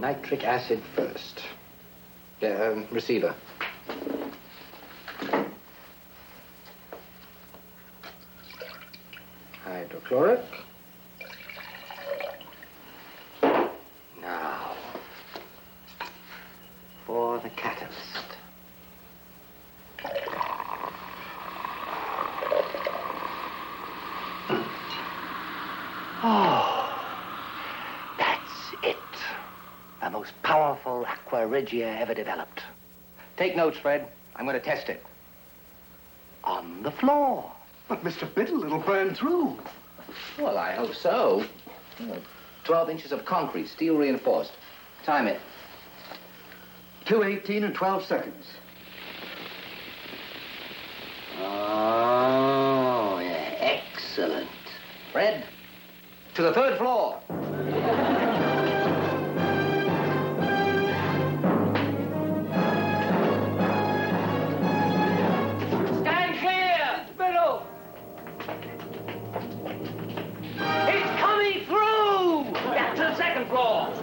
nitric acid first. Receiver. Hydrochloric. Now, for the catalyst. Oh, that's it. The most powerful aqua regia ever developed. Take notes, Fred. I'm going to test it. On the floor. But, Mr. Biddle, it'll burn through. Well, I hope so. 12 inches of concrete, steel reinforced. Time it. 2:18 and 12 seconds. Oh, yeah, excellent. Fred, to the third floor. Stand clear, Biddle. It's coming through. Back to the second floor.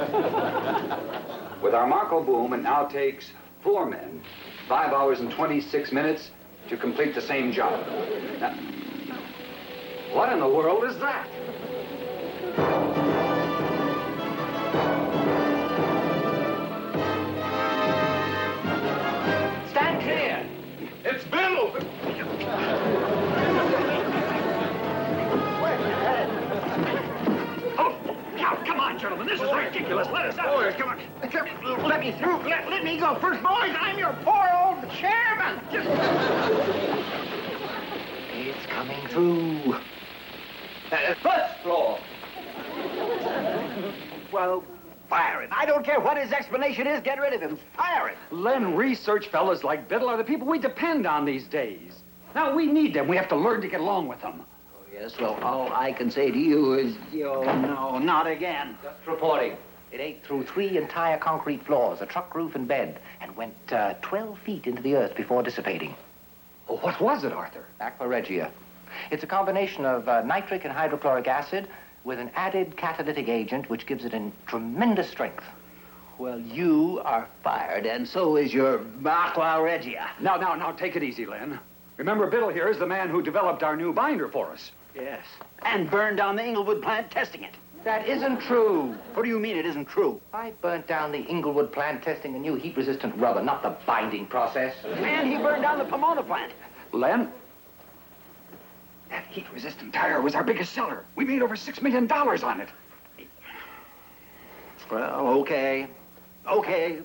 With our Marco boom, it now takes 4 men, 5 hours and 26 minutes to complete the same job. Now, what in the world is that? Stand clear. It's Biddle! Oh, now, come on, gentlemen. This is ridiculous. Let us out. Boys, come on. Let me through. Let me go first, boys. I'm your poor old chairman. It's coming through. First floor. Well, fire him. I don't care what his explanation is. Get rid of him. Fire him. Len, research fellas like Biddle are the people we depend on these days. Now, we need them. We have to learn to get along with them. Yes, well, all I can say to you is, no, not again. Just reporting. It ate through 3 entire concrete floors, a truck roof and bed, and went 12 feet into the earth before dissipating. Oh, what was it, Arthur? Aqua regia. It's a combination of nitric and hydrochloric acid with an added catalytic agent which gives it a tremendous strength. Well, you are fired, and so is your aqua regia. Now, take it easy, Len. Remember, Biddle here is the man who developed our new binder for us. Yes. And burned down the Inglewood plant testing it. That isn't true. What do you mean it isn't true? I burnt down the Inglewood plant testing the new heat-resistant rubber, not the binding process. And he burned down the Pomona plant. Len, that heat-resistant tire was our biggest seller. We made over $6 million on it. Well, okay. Okay.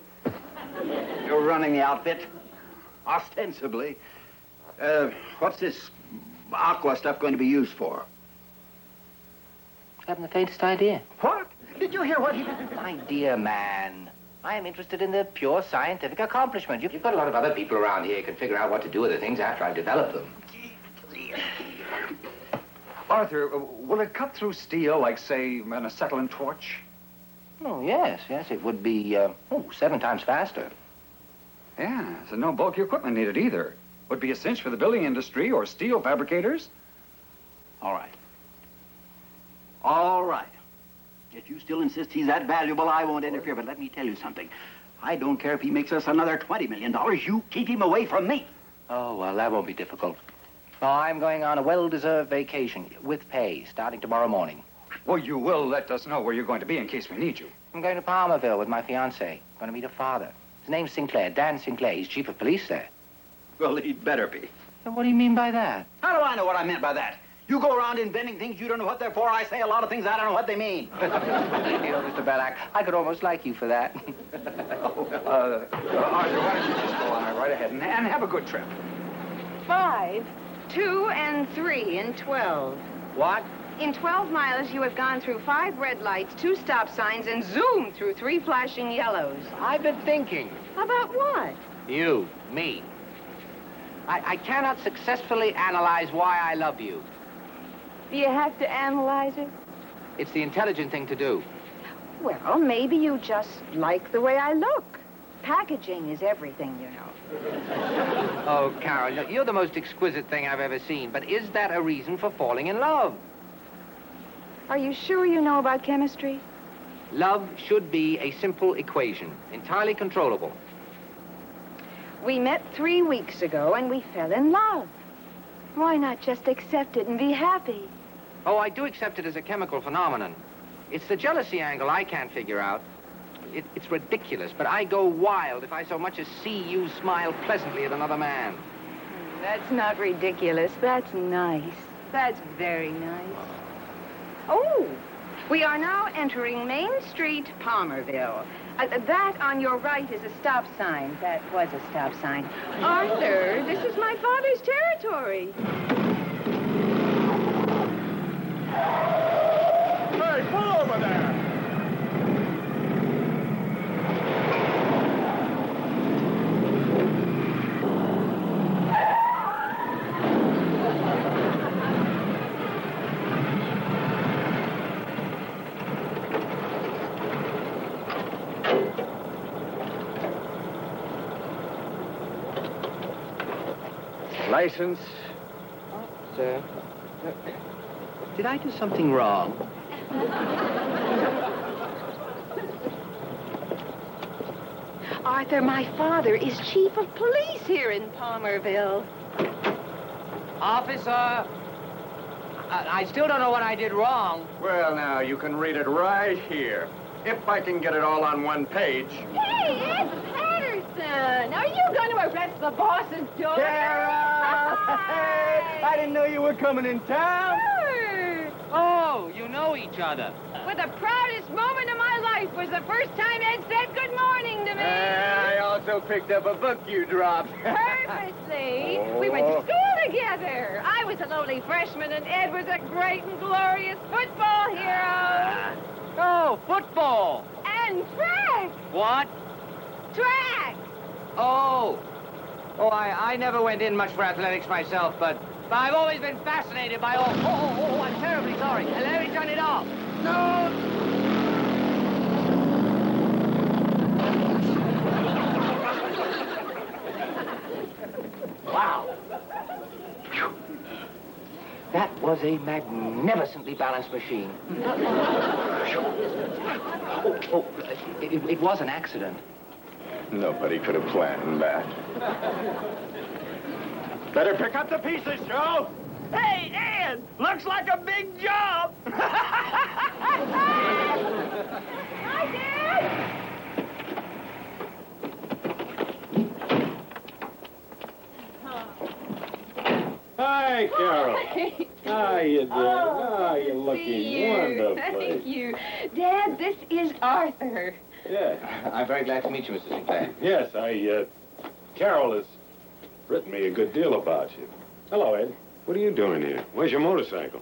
You're running the outfit. Ostensibly. What's this aqua stuff going to be used for? I haven't the faintest idea. What? Did you hear what he... My dear man, I am interested in the pure scientific accomplishment. You've got a lot of other people around here who can figure out what to do with the things after I've developed them. Arthur, will it cut through steel like, say, an acetylene torch? Oh, yes, it would be, 7 times faster. Yeah, so no bulky equipment needed either. Would be a cinch for the building industry or steel fabricators. All right. All right. If you still insist he's that valuable, I won't interfere, but let me tell you something. I don't care if he makes us another $20 million. You keep him away from me. Oh, well, that won't be difficult. Oh, I'm going on a well-deserved vacation with pay starting tomorrow morning. Well, you will let us know where you're going to be in case we need you. I'm going to Palmerville with my fiancée. Going to meet her father. His name's Sinclair, Dan Sinclair. He's chief of police there. Well, he'd better be. And what do you mean by that? How do I know what I meant by that? You go around inventing things you don't know what they're for. I say a lot of things I don't know what they mean. You know, Mr. Belloc, I could almost like you for that. Arthur, why don't you just go on right ahead and have a good trip? 5, 2, and 3 in 12. What? In 12 miles, you have gone through 5 red lights, 2 stop signs, and zoomed through 3 flashing yellows. I've been thinking. About what? You, me. I cannot successfully analyze why I love you. Do you have to analyze it? It's the intelligent thing to do. Well, maybe you just like the way I look. Packaging is everything, you know. Oh, Carol, look, you're the most exquisite thing I've ever seen, but is that a reason for falling in love? Are you sure you know about chemistry? Love should be a simple equation, entirely controllable. We met 3 weeks ago and we fell in love. Why not just accept it and be happy? Oh, I do accept it as a chemical phenomenon. It's the jealousy angle I can't figure out. It's ridiculous, but I go wild if I so much as see you smile pleasantly at another man. That's not ridiculous. That's nice. That's very nice. Oh, we are now entering Main Street, Palmerville. That on your right is a stop sign. That was a stop sign. Arthur, this is my father's territory. Hey, pull over there! License? Sir, did I do something wrong? Arthur, my father is chief of police here in Palmerville. Officer, I still don't know what I did wrong. Well, now, you can read it right here. If I can get it all on one page. Hey, it's Patterson. Are you going to arrest the boss's daughter? Tara! Hey, I didn't know you were coming in town. Sure. Oh, you know each other. Well, the proudest moment of my life was the first time Ed said good morning to me. I also picked up a book you dropped. Purposely. We went to school together. I was a lowly freshman, and Ed was a great and glorious football hero. Oh, football. And track. What? Track. Oh. Oh, I never went in much for athletics myself, but I've always been fascinated by all... Oh, I'm terribly sorry. Let me turn it off. No. Wow. Phew. That was a magnificently balanced machine. It was an accident. Nobody could have planned that. Better pick up the pieces, Joe. Hey, Ed, looks like a big job. Hi, Dad. Hi, Carol. How you doing? Oh, you're See looking you. wonderful. Thank you. Dad, this is Arthur. Yeah. I'm very glad to meet you, Mr. Sinclair. Yes, Carol has written me a good deal about you. Hello, Ed. What are you doing here? Where's your motorcycle?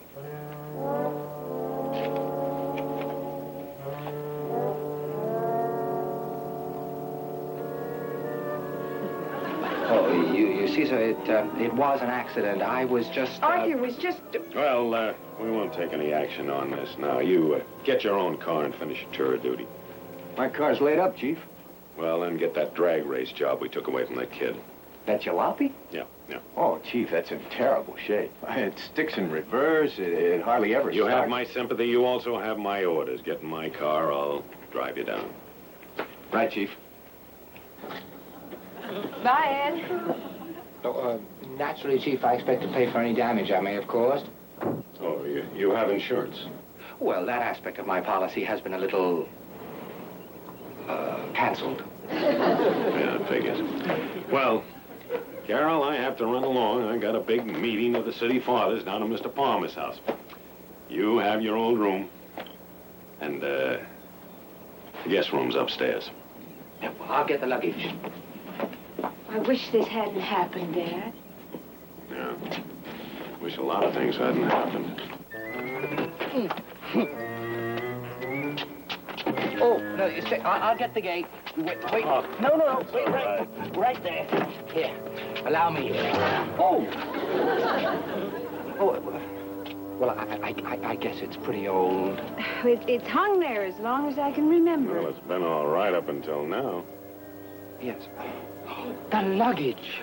Oh, you see, sir, it was an accident. I was just... Arthur was just... Well, we won't take any action on this now. You get your own car and finish your tour of duty. My car's laid up, Chief. Well, then get that drag race job we took away from that kid. That jalopy? Yeah. Oh, Chief, that's in terrible shape. It sticks in reverse. It hardly ever You starts. have my sympathy. You also have my orders. Get in my car. I'll drive you down. Right, Chief. Bye, Ed. Oh, naturally, Chief, I expect to pay for any damage I may have caused. Oh, you have insurance? Well, that aspect of my policy has been a little... canceled. Yeah, I figures. Well, Carol, I have to run along. I got a big meeting of the city fathers down at Mr. Palmer's house. You have your old room. And, the guest room's upstairs. Yeah, well, I'll get the luggage. I wish this hadn't happened, Dad. Yeah. Wish a lot of things hadn't happened. Oh, no, you stay. I'll get the gate. Wait. Oh. No. Wait, right there. Here, allow me. Oh. Well, I guess it's pretty old. It's hung there as long as I can remember. Well, it's been all right up until now. Yes. The luggage.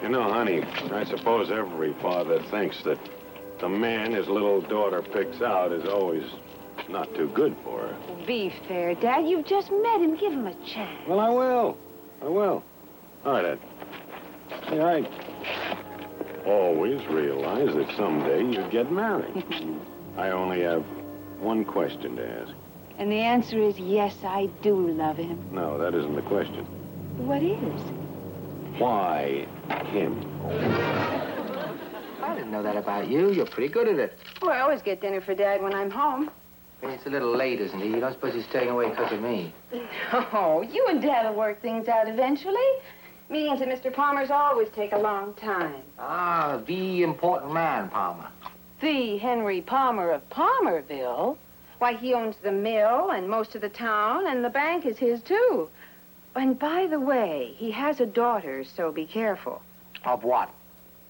You know, honey, I suppose every father thinks that the man his little daughter picks out is always not too good for her. Be fair, Dad. You've just met him. Give him a chance. Well, I will. I will. All right, Ed. See, I always realized that someday you'd get married. I only have one question to ask. And the answer is yes, I do love him. No, that isn't the question. What is? Why him? I didn't know that about you. You're pretty good at it. Well, I always get dinner for Dad when I'm home. It's a little late, isn't he? You don't suppose he's staying away because of me? Oh, you and Dad will work things out eventually. Meetings at Mr. Palmer's always take a long time. Ah, the important man, Palmer. The Henry Palmer of Palmerville. Why, he owns the mill and most of the town, and the bank is his, too. And by the way, he has a daughter, so be careful. Of what?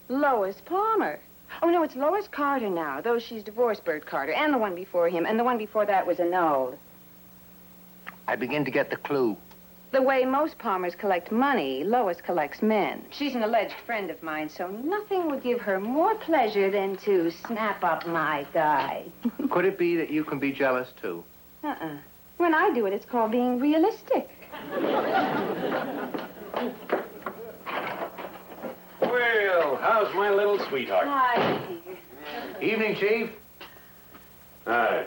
Lois Palmer. Oh, no, it's Lois Carter now, though she's divorced Bert Carter, and the one before him, and the one before that was annulled. I begin to get the clue. The way most Palmers collect money, Lois collects men. She's an alleged friend of mine, so nothing would give her more pleasure than to snap up my guy. Could it be that you can be jealous, too? Uh-uh. When I do it, it's called being realistic. Well, how's my little sweetheart? Hi, dear. Evening, Chief. Hi.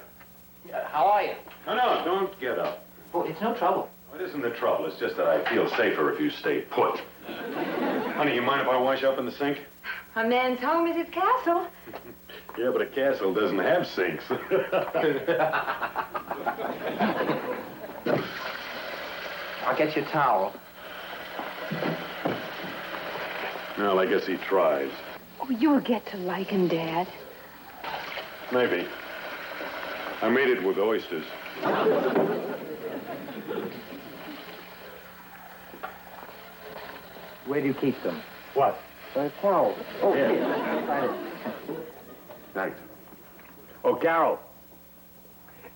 How are you? No, don't get up. Oh, it's no trouble. It isn't the trouble. It's just that I feel safer if you stay put. Honey, you mind if I wash up in the sink? A man's home is his castle. Yeah, but a castle doesn't have sinks. I'll get you a towel. Well, I guess he tries. Oh, you'll get to like him, Dad. Maybe. I made it with oysters. Where do you keep them? What? Towels. Oh, Yeah. here. Thanks. Oh, Carol.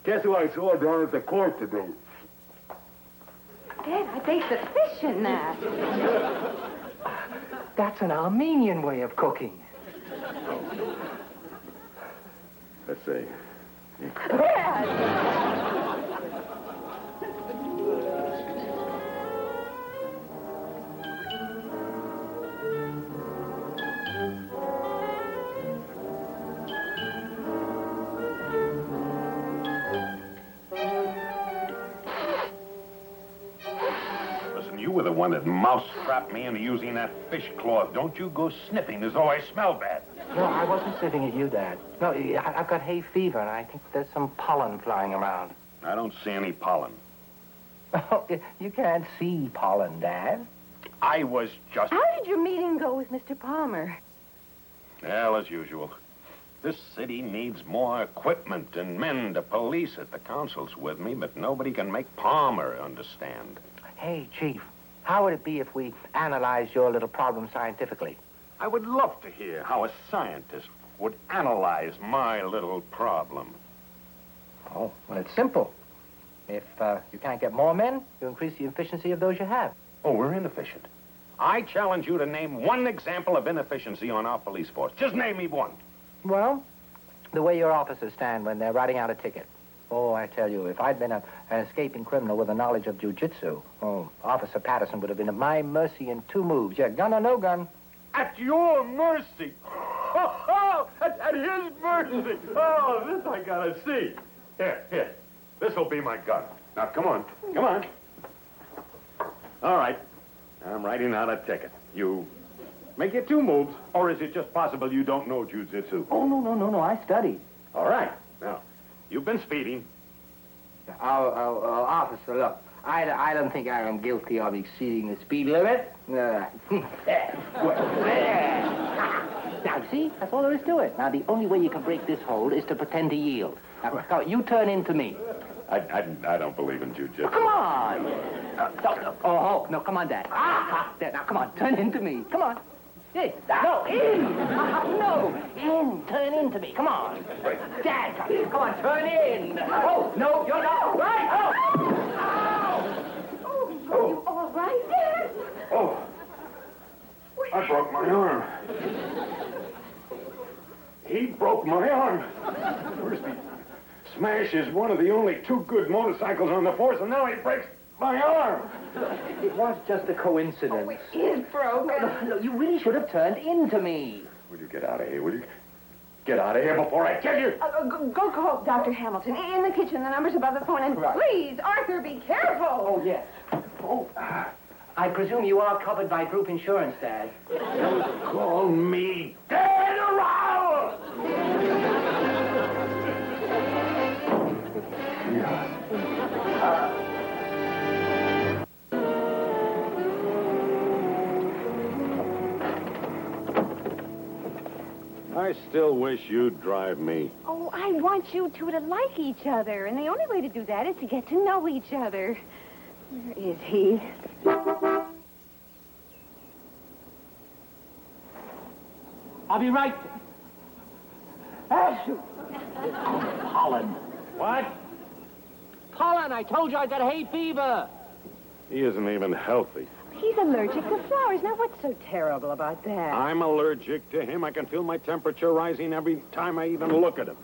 Guess who I saw down at the court today? Dad, I baked the fish in that. That's an Armenian way of cooking. Let's see. Dad! Listen, you were the one that mouse-trapped me into using that fish cloth. Don't you go sniffing as though I smell bad. No, I wasn't sitting at you, Dad. No, I've got hay fever, and I think there's some pollen flying around. I don't see any pollen. Oh, you can't see pollen, Dad. I was just... How did your meeting go with Mr. Palmer? Well, as usual. This city needs more equipment and men to police it. The council's with me, but nobody can make Palmer understand. Hey, Chief, how would it be if we analyzed your little problem scientifically? I would love to hear how a scientist would analyze my little problem. Oh, well, it's simple. If you can't get more men, you increase the efficiency of those you have. Oh, we're inefficient. I challenge you to name one example of inefficiency on our police force. Just name me one. Well, the way your officers stand when they're writing out a ticket. Oh, I tell you, if I'd been an escaping criminal with a knowledge of jiu-jitsu, oh, Officer Patterson would have been at my mercy in 2 moves. Yeah, gun or no gun. At your mercy. At his mercy. Oh, this I gotta see. Here. This'll be my gun. Now, come on. All right. I'm writing out a ticket. You make it 2 moves, or is it just possible you don't know jiu-jitsu? Oh, no, I studied. All right. Now, you've been speeding. Officer, look, I don't think I am guilty of exceeding the speed limit. Now, see? That's all there is to it. Now, the only way you can break this hold is to pretend to yield. Now, you turn into me. I don't believe in jiu-jitsu. Come on. No, come on, Dad. There, now, come on, turn into me. Come on. Hey, no, in. No, in. Turn into me. Come on. Dad, come on, turn in. Oh, no, you're not. Right. Oh, are you all right, Dad? Oh. Where I broke my arm. He broke my arm. First he smashes one of the only two good motorcycles on the force, and now he breaks my arm. It was just a coincidence. It is broken. No, you really should have turned into me. Will you get out of here, will you? Get out of here before I kill you. Go call Dr. Hamilton in the kitchen. The number's above the phone. And Right. please, Arthur, be careful. Oh, yes. Oh, I presume you are covered by group insurance, Dad. Don't call me dead around! I still wish you'd drive me. Oh, I want you two to like each other. And the only way to do that is to get to know each other. Where is he? I'll be right. Pollen. What? Pollen, I told you I got hay fever. He isn't even healthy. He's allergic to flowers. Now, what's so terrible about that? I'm allergic to him. I can feel my temperature rising every time I even look at him.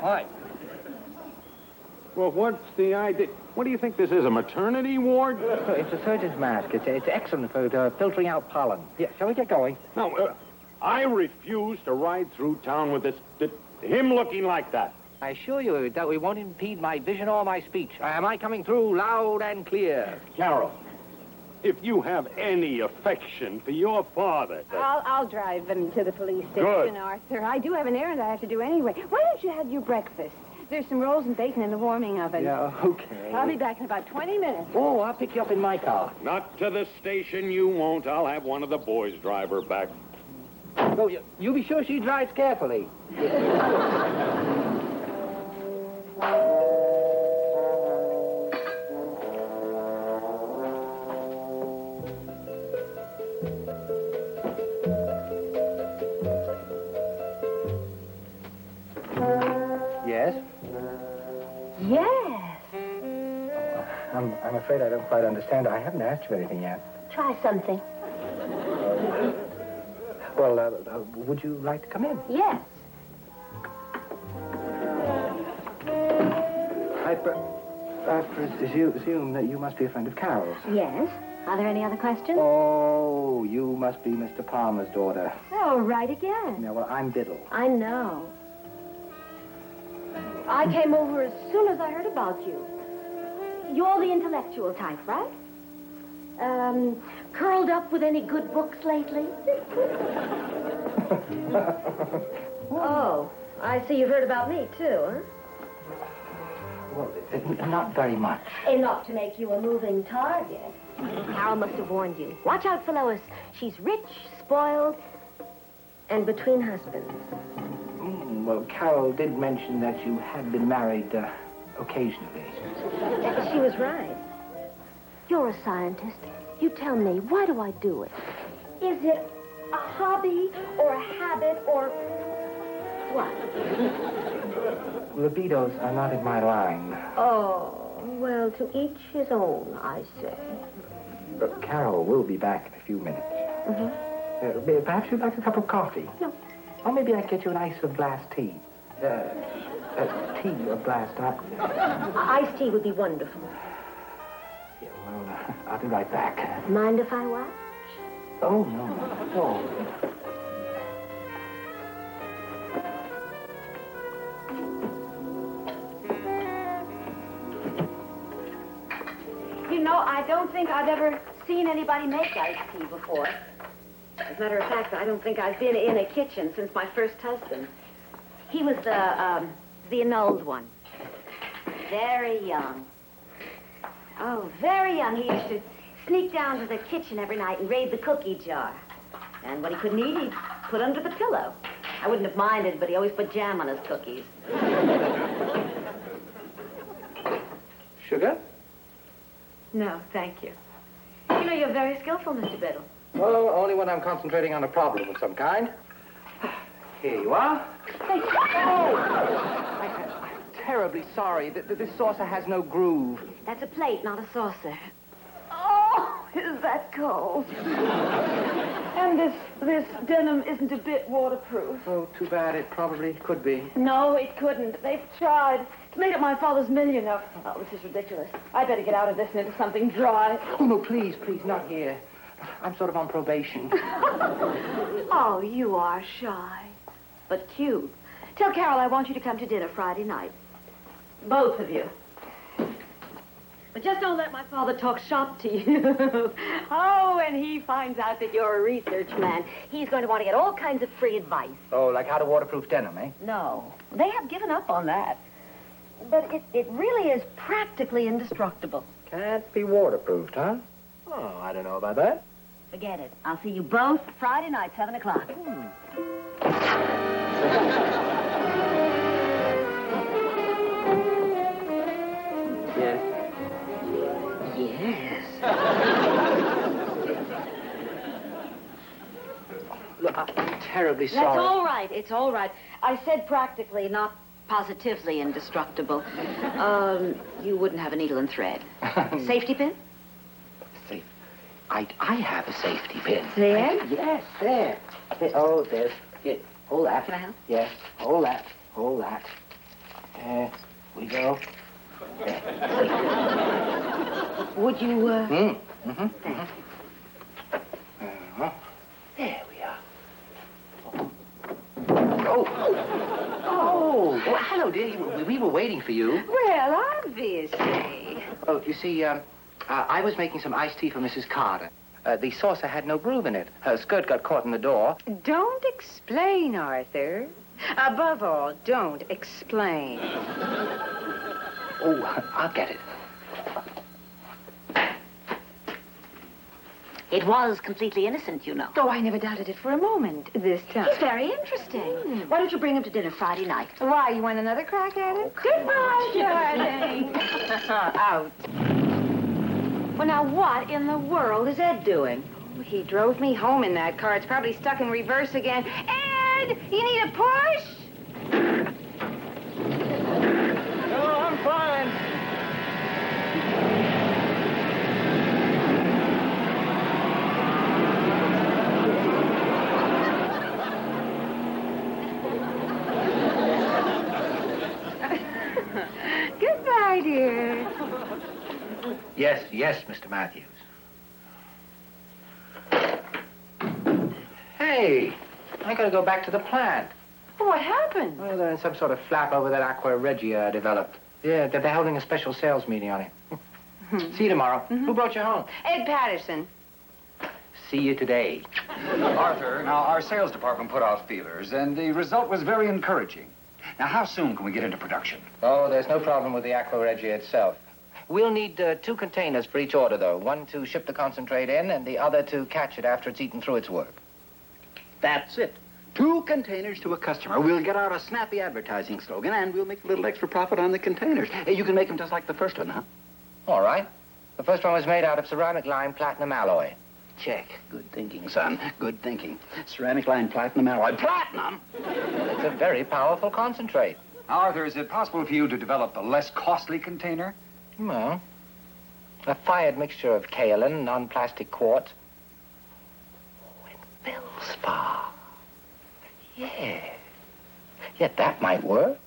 Hi. Well, what's the idea? What do you think this is, a maternity ward? It's a surgeon's mask. It's excellent for filtering out pollen. Yeah, shall we get going? No, I refuse to ride through town with him looking like that. I assure you that we won't impede my vision or my speech. Am I coming through loud and clear? Carol, if you have any affection for your father... I'll drive them to the police station, Good. Arthur. I do have an errand I have to do anyway. Why don't you have your breakfast? There's some rolls and bacon in the warming oven. Yeah, okay. I'll be back in about 20 minutes. Oh, I'll pick you up in my car. Not to the station, you won't. I'll have one of the boys drive her back. Oh, you be sure she drives carefully. Yes? Yes. I'm afraid I don't quite understand. I haven't asked you anything yet. Try something. Well, would you like to come in? Yes. I presume that you must be a friend of Carol's. Yes. Are there any other questions? Oh, you must be Mr. Palmer's daughter. Oh, right again. Yeah, well, I'm Biddle. I know. I came over as soon as I heard about you. You're the intellectual type, right? Curled up with any good books lately? Oh, I see you've heard about me, too, huh? Well, not very much. Enough to make you a moving target. Carol must have warned you. Watch out for Lois. She's rich, spoiled, and between husbands. Well, Carol did mention that you had been married occasionally. She was right. You're a scientist. You tell me, why do I do it? Is it a hobby or a habit or what? Libidos are not in my line. Oh, well, to each his own, I say. But Carol will be back in a few minutes. Mm-hmm. Perhaps you'd like a cup of coffee? No. Or maybe I'd get you an ice of glass tea. Tea of glass type. Iced tea would be wonderful. Yeah, well, I'll be right back. Mind if I watch? Oh, no. No. You know, I don't think I've ever seen anybody make iced tea before. As a matter of fact, I don't think I've been in a kitchen since my first husband. He was the annulled one. Very young. Oh, very young. He used to sneak down to the kitchen every night and raid the cookie jar. And what he couldn't eat, he'd put under the pillow. I wouldn't have minded, but he always put jam on his cookies. Sugar? No, thank you. You know, you're very skillful, Mr. Biddle. Well, only when I'm concentrating on a problem of some kind. Here you are. Thank you. Oh! I'm terribly terribly sorry. This saucer has no groove. That's a plate, not a saucer. Oh, is that cold? And this denim isn't a bit waterproof. Oh, too bad. It probably could be. No, it couldn't. They've tried. It's made up my father's million of... Oh, this is ridiculous. I better get out of this and into something dry. Oh, no, please, not here. I'm sort of on probation. Oh, you are shy. But cute. Tell Carol I want you to come to dinner Friday night. Both of you. But just don't let my father talk shop to you. Oh, when he finds out that you're a research man, he's going to want to get all kinds of free advice. Oh, like how to waterproof denim, eh? No, they have given up on that. But it really is practically indestructible. Can't be waterproofed, huh? Oh, I don't know about that. Forget it. I'll see you both Friday night, 7 o'clock. Yes. Yes. Look, I'm terribly sorry. That's all right. It's all right. I said practically, not positively indestructible. You wouldn't have a needle and thread. Safety pin? Safe. I have a safety pin. There? Yes, there. Oh, there's it. Hold that. Can I help? Yes. Hold that. Hold that. There we go. There. Would you, There we are. Oh, hello, dear. We were waiting for you. Well, obviously. Oh, you see, I was making some iced tea for Mrs. Carter. The saucer had no groove in it. Her skirt got caught in the door. Don't explain, Arthur. Above all, don't explain. Oh, I'll get it. It was completely innocent, you know. Oh, I never doubted it for a moment this time. He's very interesting. Why don't you bring him to dinner Friday night? Why, you want another crack at it? Goodbye, darling. Out. Well, now, what in the world is Ed doing? He drove me home in that car. It's probably stuck in reverse again. Ed, you need a push? No, I'm fine. Goodbye, dear. Yes, Mr. Matthews. Hey, I gotta go back to the plant. What happened? Well, there's some sort of flap over that Aqua Regia I developed. Yeah, they're holding a special sales meeting on it. See you tomorrow. Who brought you home? Ed Patterson. See you today. Arthur, now our sales department put out feelers, and the result was very encouraging. Now, how soon can we get into production? Oh, there's no problem with the Aqua Regia itself. We'll need 2 containers for each order, though. One to ship the concentrate in, and the other to catch it after it's eaten through its work. That's it. 2 containers to a customer. We'll get out a snappy advertising slogan, and we'll make a little extra profit on the containers. You can make them just like the first one, huh? All right. The first one was made out of ceramic lime platinum alloy. Check. Good thinking, son. Good thinking. Ceramic line platinum alloy. Platinum? It's a very powerful concentrate. Now, Arthur, is it possible for you to develop a less costly container? Well, a fired mixture of kaolin, non-plastic quartz. Oh, and feldspar. Yeah. Yet that might work.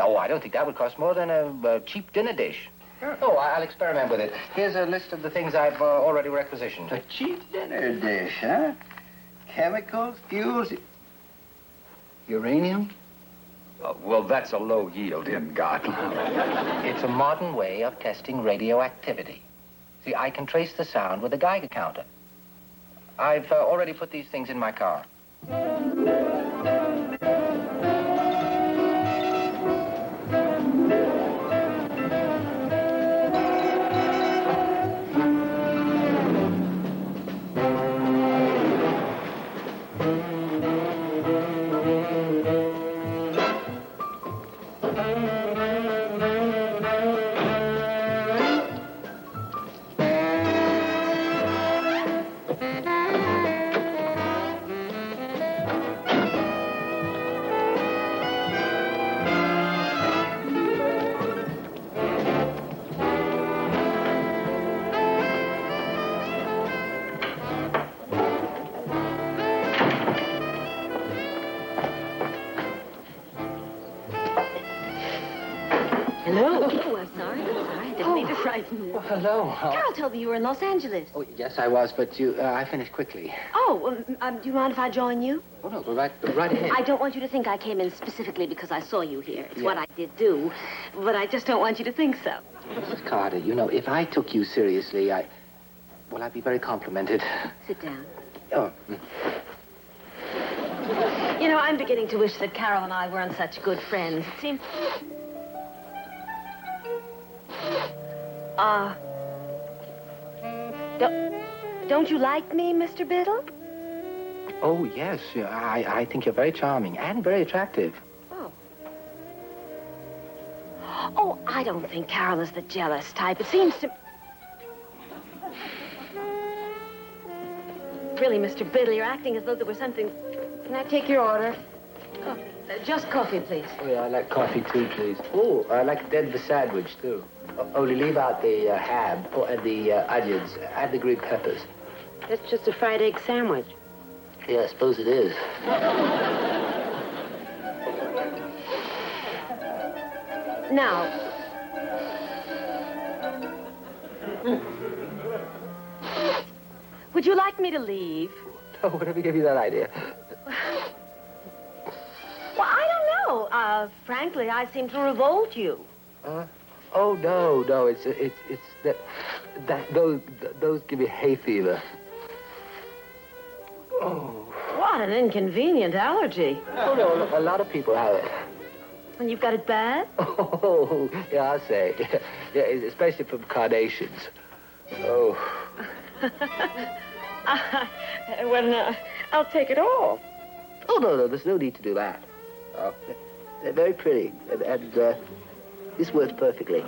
Oh, I don't think that would cost more than a cheap dinner dish. Oh, I'll experiment with it. Here's a list of the things I've already requisitioned. A cheap dinner dish, huh? Chemicals, fuels, uranium? Well, that's a low yield in God. It's a modern way of testing radioactivity. See, I can trace the sound with a Geiger counter. I've already put these things in my car. Hello. Oh, I'm sorry. I didn't mean to frighten you. Well, hello. Carol told me you were in Los Angeles. Oh, yes, I was, but I finished quickly. Oh, do you mind if I join you? Oh, no, go right ahead. I don't want you to think I came in specifically because I saw you here. It's what I did do, but I just don't want you to think so. Mrs. Carter, you know, if I took you seriously, I'd be very complimented. Sit down. Oh. You know, I'm beginning to wish that Carol and I weren't such good friends. It seems... Don't you like me, Mr. Biddle? Oh, yes. I think you're very charming and very attractive. Oh. Oh, I don't think Carol is the jealous type. It seems to... Really, Mr. Biddle, you're acting as though there was something... Can I take your order? Oh, just coffee, please. Oh, yeah, I'd like coffee, too, please. Oh, I'd like the sandwich, too. Only leave out the ham, and the onions, and the green peppers. That's just a fried egg sandwich. Yeah, I suppose it is. Now... Would you like me to leave? Oh, whatever gave you that idea? Well, I don't know. Frankly, I seem to revolt you. Oh, no. It's that those give me hay fever. Oh. What an inconvenient allergy. Oh, no, a lot of people have it. And you've got it bad? Oh, yeah, I'll say. Yeah, especially from carnations. Oh. Well, no, I'll take it all. Oh, no, there's no need to do that. They're very pretty, and this works perfectly.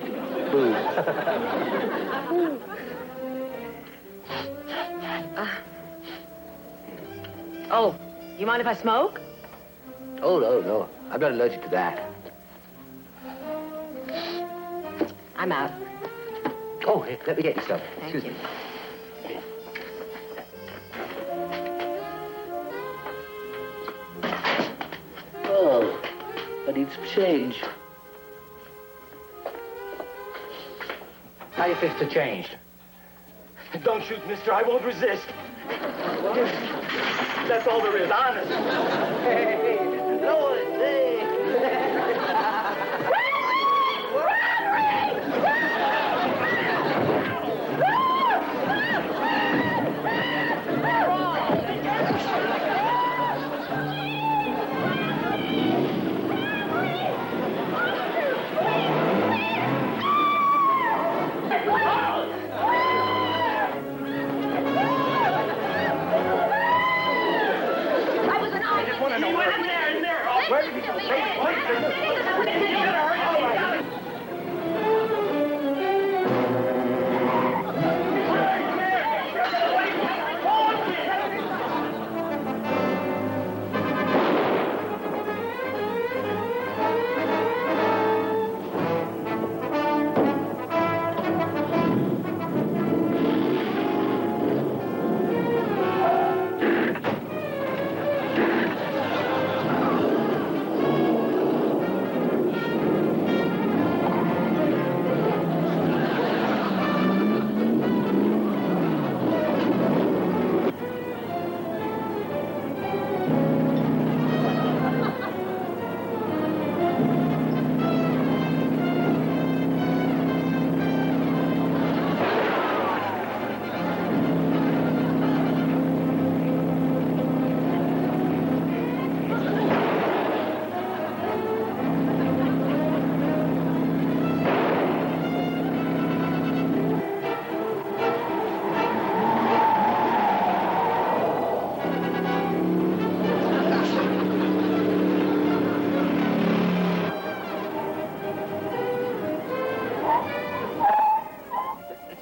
Oh, you mind if I smoke? Oh, no. I'm not allergic to that. I'm out. Oh, here, let me get you some. Thank Excuse you. me. Oh, I need some change. How you fix the change? Don't shoot, mister. I won't resist. That's all there is, honest. Hey, no, hey. Where did he go?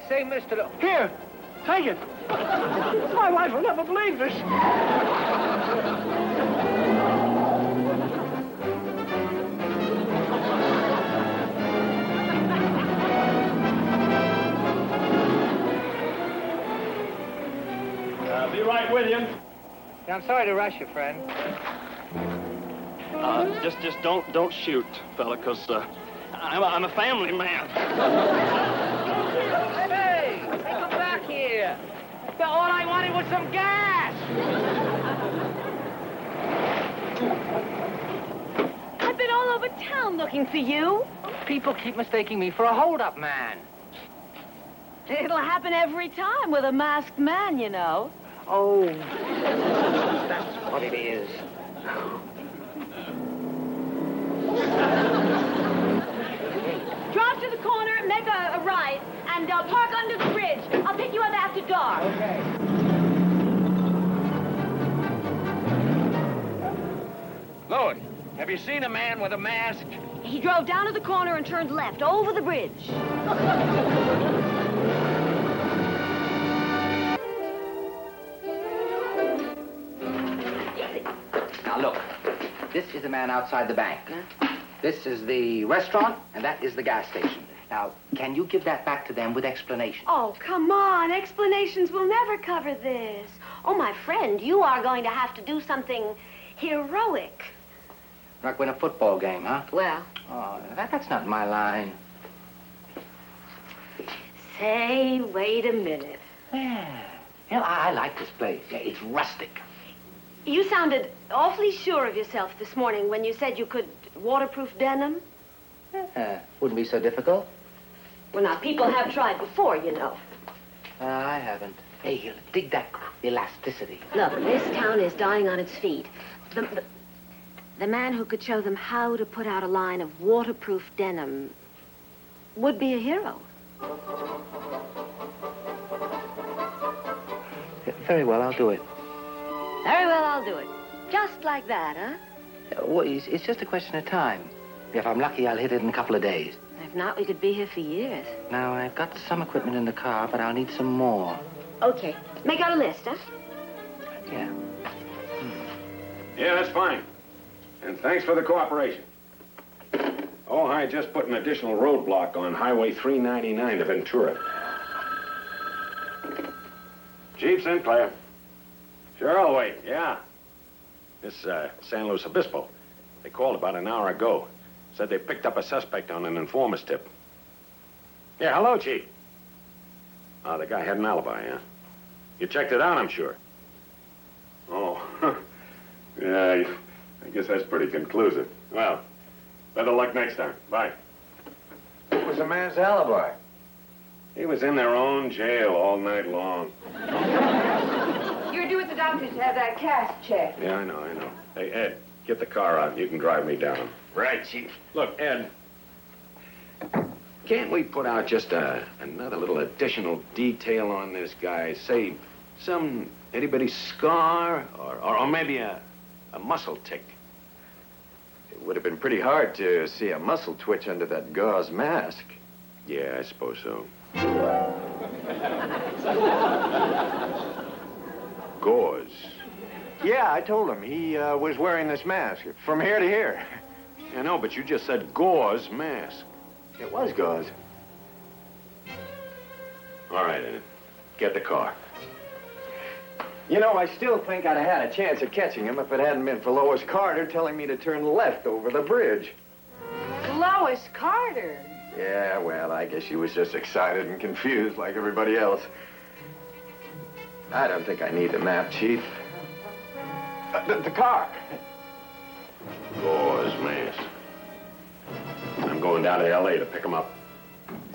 Say, Mr. Here, take it. My wife will never believe this. I'll be right with you. Yeah, I'm sorry to rush you, friend. Just don't shoot, fella, because I'm a family man. Hey, come back here. All I wanted was some gas. I've been all over town looking for you. People keep mistaking me for a hold-up man. It'll happen every time with a masked man, you know. Oh, that's what it is. Drive to the corner, make a right, and park under the bridge. I'll pick you up after dark. Okay. Lord, have you seen a man with a mask? He drove down to the corner and turned left over the bridge. Now, look. This is the man outside the bank. This is the restaurant, and that is the gas station. Now, can you give that back to them with explanation? Oh, come on. Explanations will never cover this. Oh, my friend, you are going to have to do something heroic. Like win a football game, huh? Well, Oh, that's not my line. say, wait a minute. Yeah. You know, I like this place. Yeah, it's rustic. You sounded awfully sure of yourself this morning when you said you could waterproof denim. Wouldn't be so difficult. Well, now, people have tried before, you know. I haven't. Hey, here, dig that elasticity. Look, this town is dying on its feet. The man who could show them how to put out a line of waterproof denim would be a hero. Yeah, very well, I'll do it. Very well, I'll do it. Just like that, huh? Well, it's just a question of time. If I'm lucky, I'll hit it in a couple of days. If not, we could be here for years. Now, I've got some equipment in the car, but I'll need some more. Okay. Make out a list, huh? Yeah. Yeah, that's fine. And thanks for the cooperation. Oh, I just put an additional roadblock on Highway 399 to Ventura. Chief Sinclair. Sure, I'll wait, yeah. This, San Luis Obispo. They called about an hour ago. Said they picked up a suspect on an informer's tip. Yeah, hello, Chief. Oh, the guy had an alibi, huh? You checked it out, I'm sure. Oh, yeah, I guess that's pretty conclusive. Well, better luck next time. Bye. What was the man's alibi? He was in their own jail all night long. You're due at the doctor's to have that cast checked. Yeah, I know. Hey, Ed, get the car out. You can drive me down. Right, Chief. Look, Ed, can't we put out just another little additional detail on this guy? Say, some itty-bitty scar or maybe a muscle tick. It would have been pretty hard to see a muscle twitch under that gauze mask. Yeah, I suppose so. Gauze. Yeah, I told him. He was wearing this mask from here to here. I know, but you just said gauze mask. It was gauze. All right, Ed. Get the car. You know, I still think I'd have had a chance of catching him if it hadn't been for Lois Carter telling me to turn left over the bridge. Lois Carter. Yeah, well, I guess she was just excited and confused like everybody else. I don't think I need the map, Chief. The car. Gauze mask. I'm going down to L.A. to pick him up.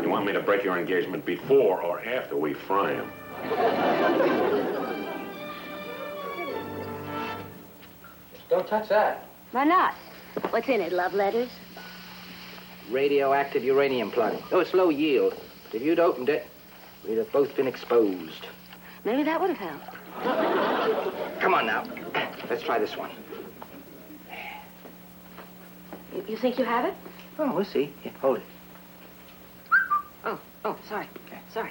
You want me to break your engagement before or after we fry him? Don't touch that. Why not? What's in it, love letters? Radioactive uranium plug. Oh, it's low yield. But if you'd opened it, we'd have both been exposed. Maybe that would have helped. Come on now. Let's try this one. You think you have it? Oh, we'll see. Here, hold it. Oh, sorry. Sorry.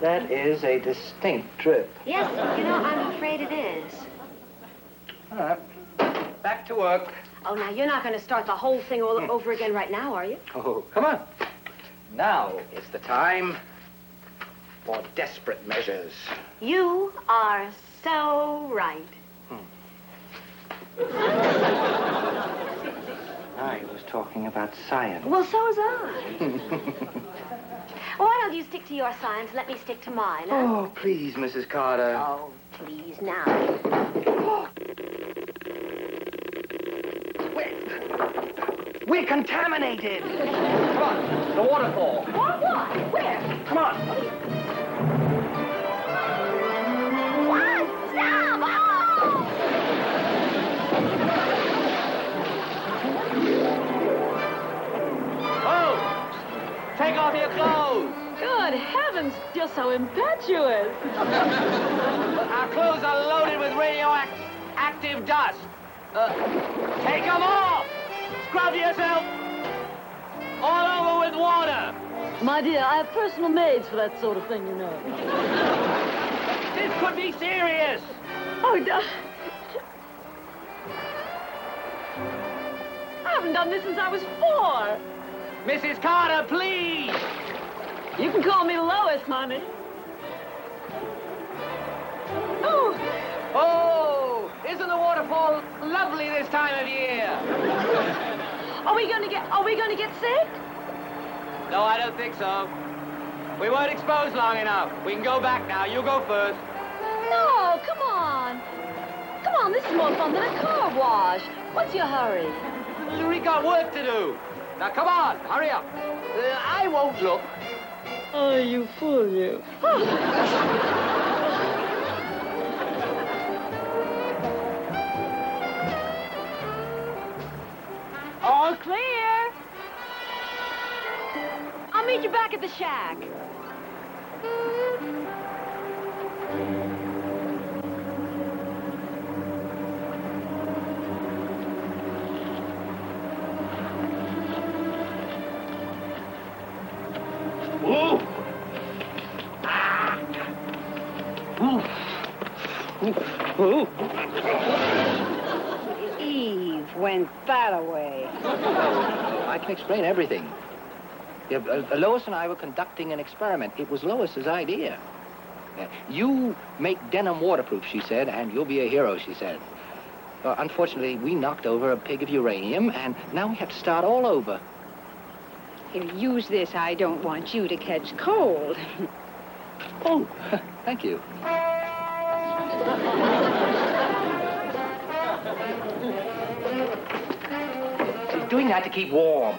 That is a distinct trip. Yes, you know, I'm afraid it is. All right. Back to work. Oh, now, you're not going to start the whole thing all over again right now, are you? Oh, come on. Now is the time for desperate measures. You are so right. I was talking about science. Well, so was I. Well, why don't you stick to your science and let me stick to mine, huh? Oh, please, Mrs. Carter. Oh, please, now. We're contaminated. Come on, the waterfall. What? Where? Come on. What? Stop! Oh! Oh! Take off your clothes. Good heavens, you're so impetuous. Our clothes are loaded with radioactive dust. Take them off. Scrub yourself all over with water. My dear, I have personal maids for that sort of thing, you know. This could be serious. Oh, I haven't done this since I was 4. Mrs. Carter, please. You can call me Lois, honey. Oh. Oh, isn't the waterfall lovely this time of year? Are we going to get sick? No, I don't think so. We weren't exposed long enough. We can go back now. You go first. No, come on. Come on, this is more fun than a car wash. What's your hurry? We got work to do. Now, come on, hurry up. I won't look. Oh, you fool, you. All clear. I'll meet you back at the shack. Whoa! Eve went that away. I can explain everything. Yeah, Lois and I were conducting an experiment. It was Lois's idea. You make denim waterproof, she said, and you'll be a hero, she said. Unfortunately, we knocked over a pig of uranium, and now we have to start all over. Here, use this. I don't want you to catch cold. Oh, thank you. She's doing that to keep warm.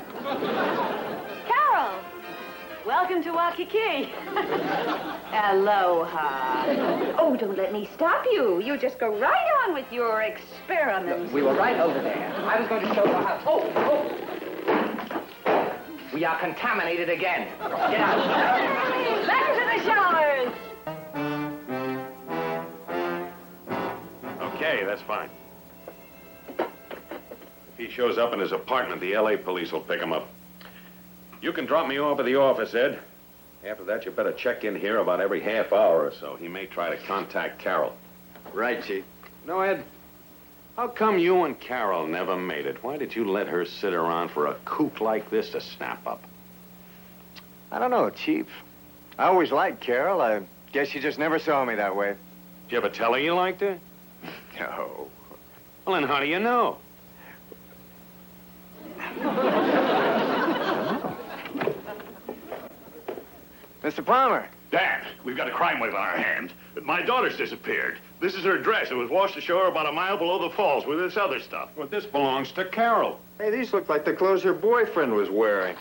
Carol! Welcome to Waikiki. Aloha. Oh, don't let me stop you. You just go right on with your experiments. We were right over there. I was going to show you how... Oh! We are contaminated again. Get out. Back to the showers. Okay, that's fine. If he shows up in his apartment, the L.A. police will pick him up. You can drop me off at the office, Ed. After that, you better check in here about every half hour or so. He may try to contact Carol. Right, Chief. No, Ed. How come you and Carol never made it? Why did you let her sit around for a kook like this to snap up? I don't know, Chief. I always liked Carol. I guess she just never saw me that way. Did you ever tell her you liked her? No. Well, then how do you know? Mr. Palmer. Dan, we've got a crime wave on our hands. My daughter's disappeared. This is her dress. It was washed ashore about a mile below the falls with this other stuff. Well, this belongs to Carol. Hey, these look like the clothes her boyfriend was wearing.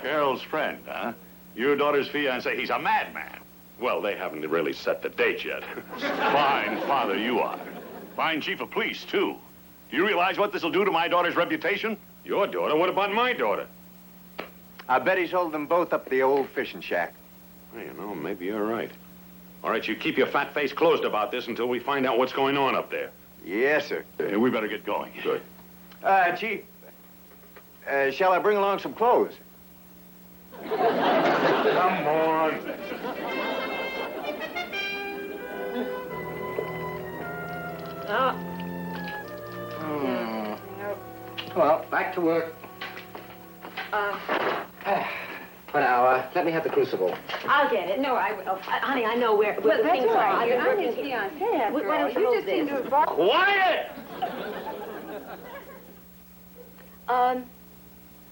Carol's friend, huh? Your daughter's fiancé, he's a madman. Well, they haven't really set the date yet. Fine father you are. Fine chief of police, too. Do you realize what this will do to my daughter's reputation? Your daughter? What about my daughter? I bet he's holding them both up at the old fishing shack. Well, you know, maybe you're right. All right, you keep your fat face closed about this until we find out what's going on up there. Yes, sir. We better get going. Good. Chief, shall I bring along some clothes? Come on. Well, back to work. for an hour. Let me have the crucible. I'll get it. No, I will. Honey, I know where Well, the that's things all are. right. I've been I'm working his here. fiancée, after Why all. don't you You hold just seem this? to have bought... Quiet!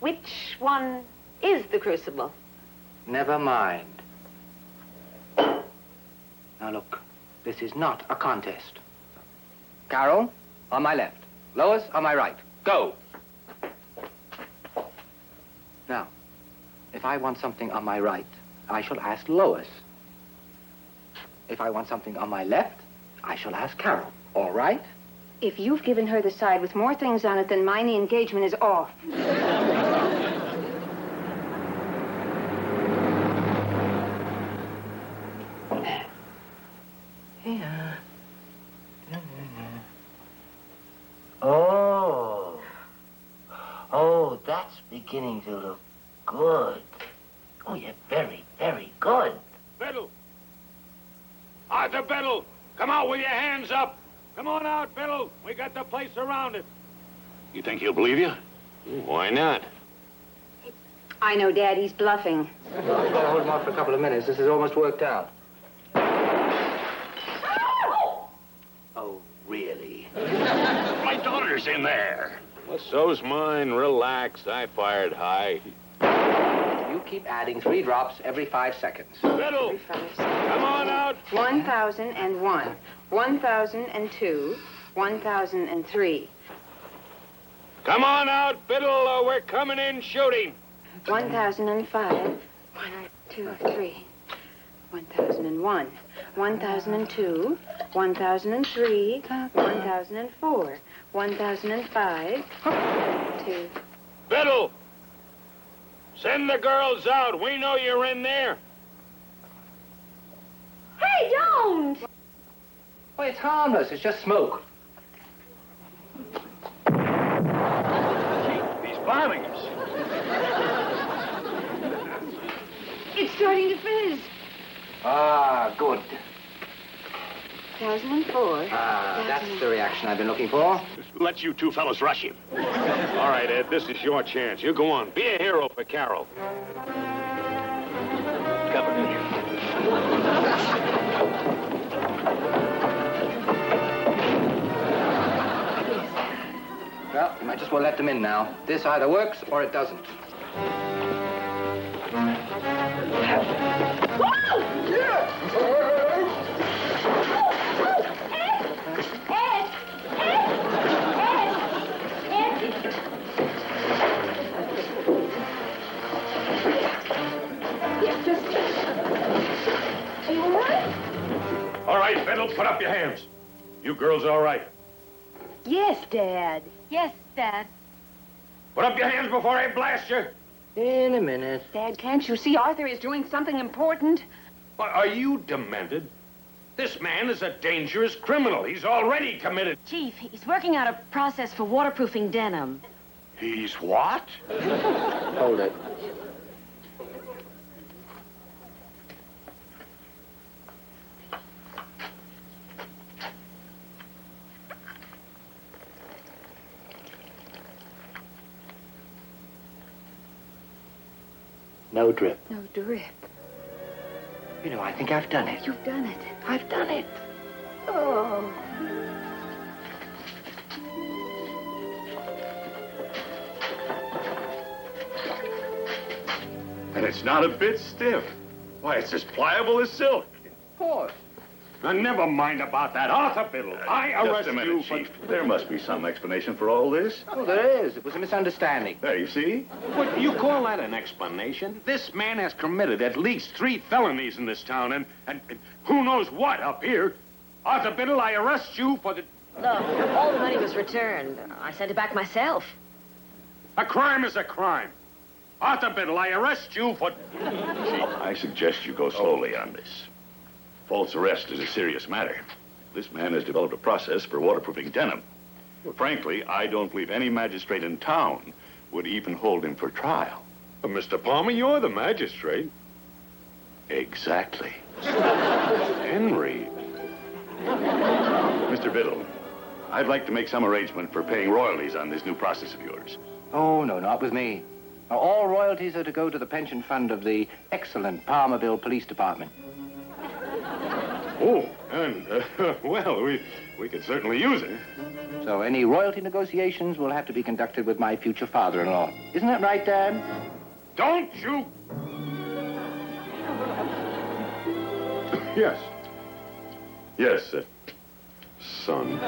Which one is the crucible? Never mind. Now look, this is not a contest. Carol, on my left. Lois, on my right. Go! Now, if I want something on my right, I shall ask Lois. If I want something on my left, I shall ask Carol. All right? If you've given her the side with more things on it than mine, the engagement is off. Here. Oh. Oh, that's beginning to look good. Oh, you're very, very good. Biddle! Arthur Biddle! Come out with your hands up! Come on out, Biddle! We got the place surrounded. You think he'll believe you? Why not? I know Daddy's bluffing. I've got to hold him off for a couple of minutes. This is almost worked out. Oh, really? My daughter's in there. Well, so's mine. Relax. I fired high. You keep adding 3 drops every 5 seconds. Biddle! Come on out! 1001, 1002, 1003, Come on out, Biddle, or we're coming in shooting. 1005, 1, 2, 3, 1001, 1002, 1003, 1004, 1005, 2. Biddle! Send the girls out. We know you're in there. Hey, don't! Oh, it's harmless. It's just smoke. He's bombing us. It's starting to fizz. Ah, good. 1004. That's the reaction I've been looking for. Let you two fellas rush him. All right, Ed, this is your chance. You go on. Be a hero for Carol. Well, you might just well let them in now. This either works or it doesn't. All right, Biddle, put up your hands. You girls all right? Yes, Dad. Yes, Dad. Put up your hands before I blast you. In a minute. Dad, can't you see Arthur is doing something important? Well, are you demented? This man is a dangerous criminal. He's already committed. Chief, he's working out a process for waterproofing denim. He's what? Hold it. No drip. No drip. You know, I think I've done it. You've done it. I've done it. Oh. And it's not a bit stiff. Why, it's as pliable as silk. Of course. Now, never mind about that. Arthur Biddle, I arrest Just a minute, you for... Chief. There must be some explanation for all this. Oh, there is. It was a misunderstanding. There, you see? What, you call that an explanation? This man has committed at least 3 felonies in this town, and who knows what up here. Arthur Biddle, I arrest you for the... Look, all the money was returned. I sent it back myself. A crime is a crime. Arthur Biddle, I arrest you for... Chief, I suggest you go slowly on this. False arrest is a serious matter. This man has developed a process for waterproofing denim. Frankly, I don't believe any magistrate in town would even hold him for trial. Mr. Palmer, you're the magistrate. Exactly. Henry. Mr. Biddle, I'd like to make some arrangement for paying royalties on this new process of yours. Oh, no, not with me. Now, all royalties are to go to the pension fund of the excellent Palmerville Police Department. Oh, and, well, we could certainly use it. So any royalty negotiations will have to be conducted with my future father-in-law. Isn't that right, Dad? Don't you... Yes. Yes, son.